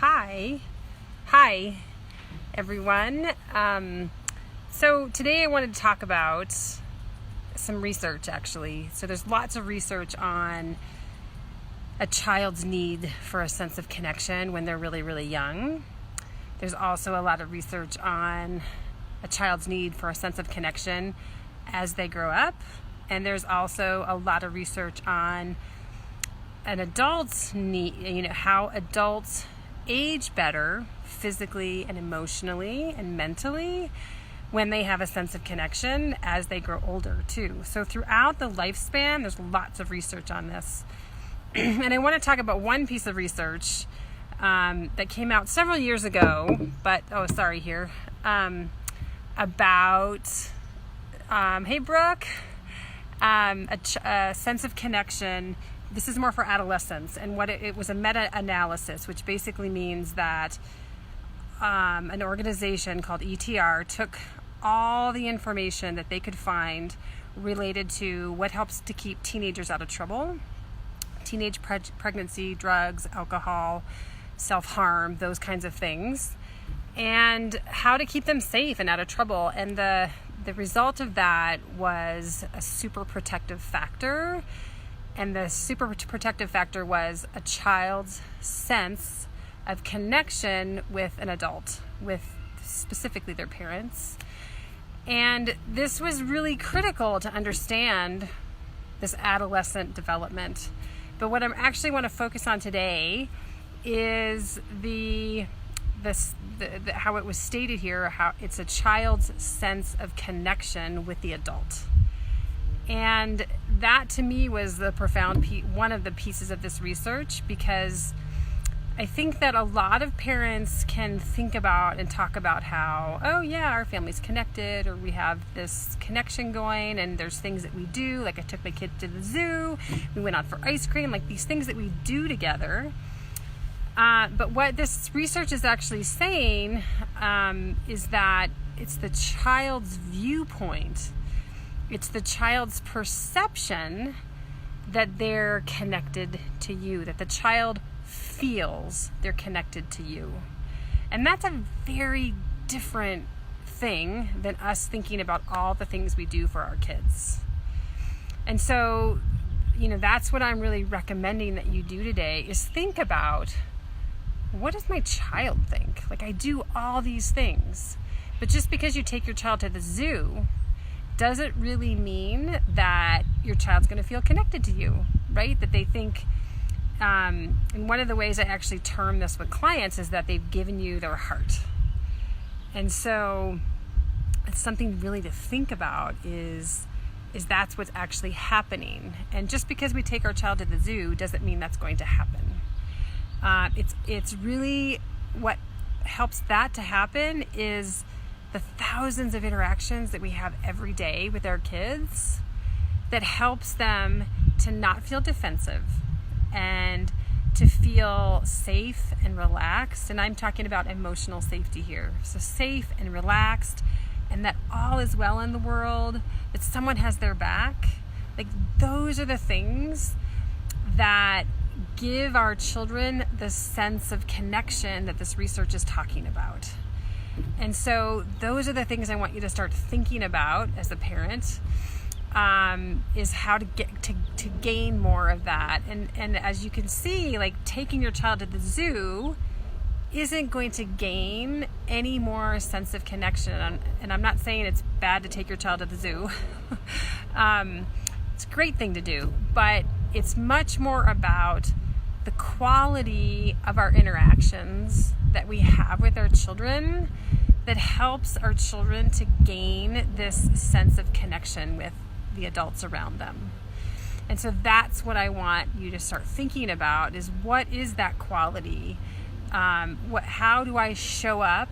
Hi, everyone. So today I wanted to talk about some research, actually. So there's lots of research on a child's need for a sense of connection when they're really, really young. There's also a lot of research on a child's need for a sense of connection as they grow up. And there's also a lot of research on an adult's need, how adults age better physically and emotionally and mentally when they have a sense of connection as they grow older too. So throughout the lifespan, there's lots of research on this. And I want to talk about one piece of research that came out several years ago, about, hey Brooke, a sense of connection. This is more for adolescents, and what it was a meta-analysis, which basically means that an organization called ETR took all the information that they could find related to what helps to keep teenagers out of trouble, teenage pregnancy, drugs, alcohol, self-harm, those kinds of things, and how to keep them safe and out of trouble. And the result of that was a super protective factor. And the super protective factor was a child's sense of connection with an adult, with specifically their parents. And this was really critical to understand this adolescent development. But what I actually want to focus on today is how it was stated here, how it's a child's sense of connection with the adult. And that to me was the profound one of the pieces of this research, because I think that a lot of parents can think about and talk about how, oh yeah, our family's connected, or we have this connection going, and there's things that we do, like I took my kid to the zoo, we went out for ice cream, like these things that we do together. But what this research is actually saying is that it's the child's viewpoint. It's the child's perception that they're connected to you, that the child feels they're connected to you. And that's a very different thing than us thinking about all the things we do for our kids. And so, that's what I'm really recommending that you do today, is think about, what does my child think? Like, I do all these things, but just because you take your child to the zoo doesn't really mean that your child's going to feel connected to you, right? That they think, and one of the ways I actually term this with clients is that they've given you their heart. And so it's something really to think about is that's what's actually happening. And just because we take our child to the zoo doesn't mean that's going to happen. It's really what helps that to happen is the thousands of interactions that we have every day with our kids that helps them to not feel defensive and to feel safe and relaxed. And I'm talking about emotional safety here. So safe and relaxed, and that all is well in the world, that someone has their back. Like, those are the things that give our children the sense of connection that this research is talking about. And so those are the things I want you to start thinking about as a parent, is how to get to gain more of that. And as you can see, like, taking your child to the zoo isn't going to gain any more sense of connection. And I'm not saying it's bad to take your child to the zoo. It's a great thing to do, but it's much more about the quality of our interactions that we have with our children that helps our children to gain this sense of connection with the adults around them. And so that's what I want you to start thinking about, is what is that quality? How do I show up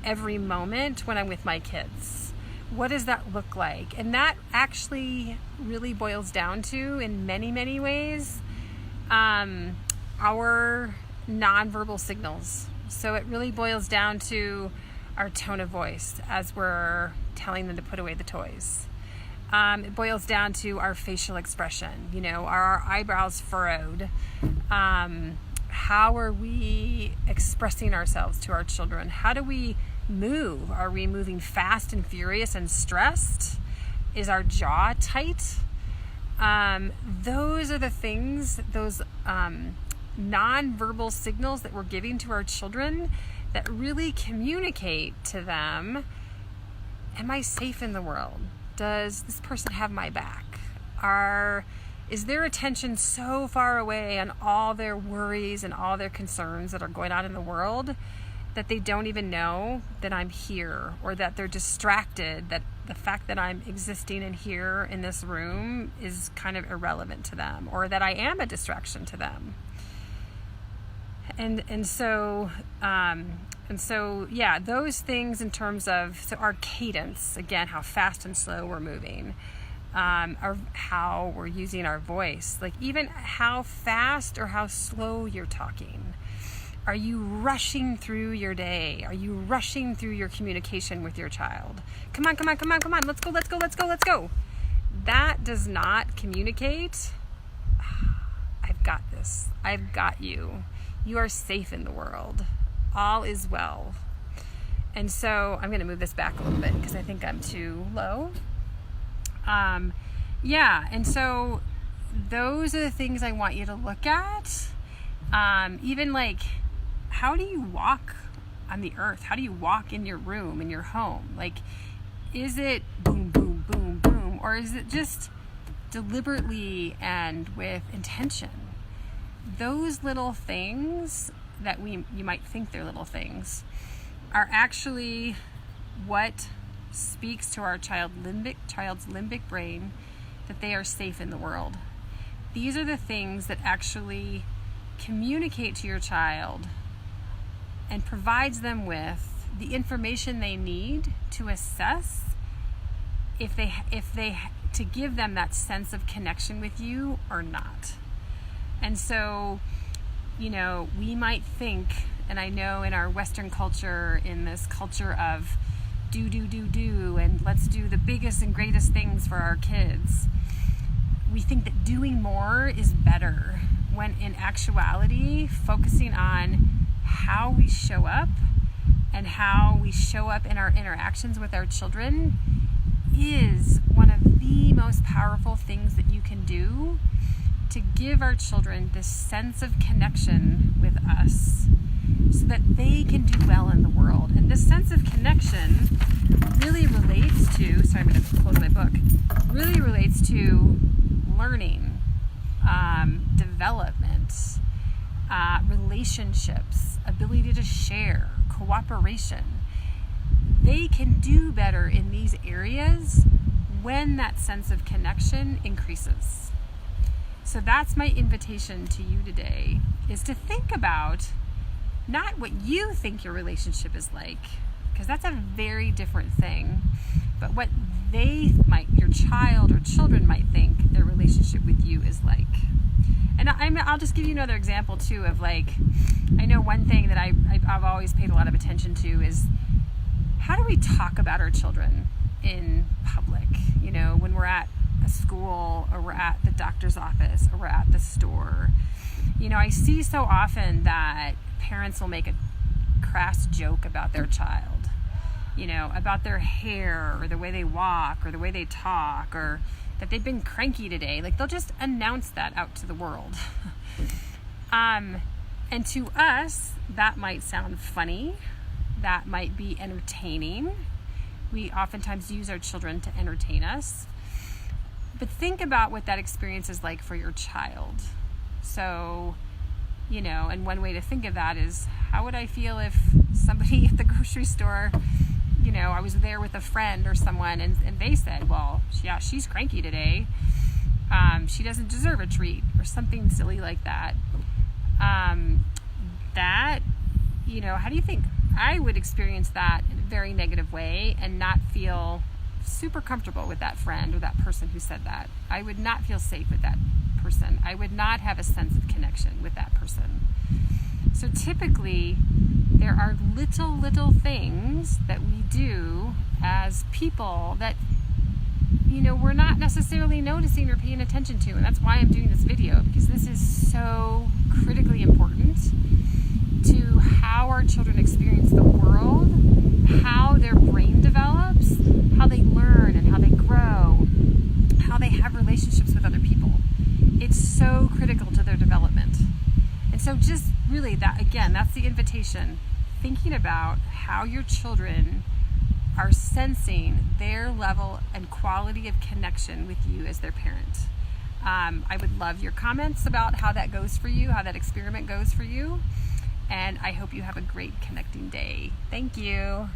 every moment when I'm with my kids? What does that look like? And that actually really boils down to, in many, many ways, our nonverbal signals. So it really boils down to our tone of voice as we're telling them to put away the toys. It boils down to our facial expression, are our eyebrows furrowed? How are we expressing ourselves to our children? How do we move? Are we moving fast and furious and stressed? Is our jaw tight? Those are the things, those nonverbal signals that we're giving to our children that really communicate to them, am I safe in the world? Does this person have my back? Is their attention so far away on all their worries and all their concerns that are going on in the world that they don't even know that I'm here, or that they're distracted, that the fact that I'm existing in here in this room is kind of irrelevant to them, or that I am a distraction to them? And so yeah, those things in terms of, so our cadence, again, how fast and slow we're moving, or how we're using our voice, like even how fast or how slow you're talking. Are you rushing through your day? Are you rushing through your communication with your child? Come on, let's go. That does not communicate, I've got this, I've got you. You are safe in the world. All is well. And so I'm going to move this back a little bit because I think I'm too low. And so those are the things I want you to look at. Even like, how do you walk on the earth? How do you walk in your room, in your home? Like, is it boom, boom, boom, boom? Or is it just deliberately and with intention? Those little things that you might think they're little things are actually what speaks to our child's limbic brain that they are safe in the world. These are the things that actually communicate to your child and provides them with the information they need to assess if they to give them that sense of connection with you or not. And so, we might think, and I know in our Western culture, in this culture of do, and let's do the biggest and greatest things for our kids, we think that doing more is better, when in actuality, focusing on how we show up and how we show up in our interactions with our children is one of the most powerful things that you can do to give our children this sense of connection with us so that they can do well in the world. And this sense of connection really relates to, sorry, I'm going to close my book, really relates to learning, development, relationships, ability to share, cooperation. They can do better in these areas when that sense of connection increases. So that's my invitation to you today, is to think about not what you think your relationship is like, because that's a very different thing, but what your child or children might think their relationship with you is like. And I'll just give you another example too of, like, I know one thing that I've always paid a lot of attention to is, how do we talk about our children in public? When we're at a school, or we're at the doctor's office, or we're at the store. I see so often that parents will make a crass joke about their child, about their hair, or the way they walk, or the way they talk, or that they've been cranky today. Like, they'll just announce that out to the world. And to us, that might sound funny. That might be entertaining. We oftentimes use our children to entertain us. But think about what that experience is like for your child. So, and one way to think of that is, how would I feel if somebody at the grocery store, I was there with a friend or someone, and they said, well, yeah, she's cranky today. She doesn't deserve a treat, or something silly like that. How do you think I would experience that in a very negative way and not feel super comfortable with that friend or that person who said that? I would not feel safe with that person. I would not have a sense of connection with that person. So typically, there are little things that we do as people that, we're not necessarily noticing or paying attention to. And that's why I'm doing this video, because this is so critically important to how our children experience the world, how their brain develops, how they learn and how they grow, how they have relationships with other people. It's so critical to their development. And so just really that, again, that's the invitation. Thinking about how your children are sensing their level and quality of connection with you as their parent. I would love your comments about how that goes for you, how that experiment goes for you. And I hope you have a great connecting day. Thank you.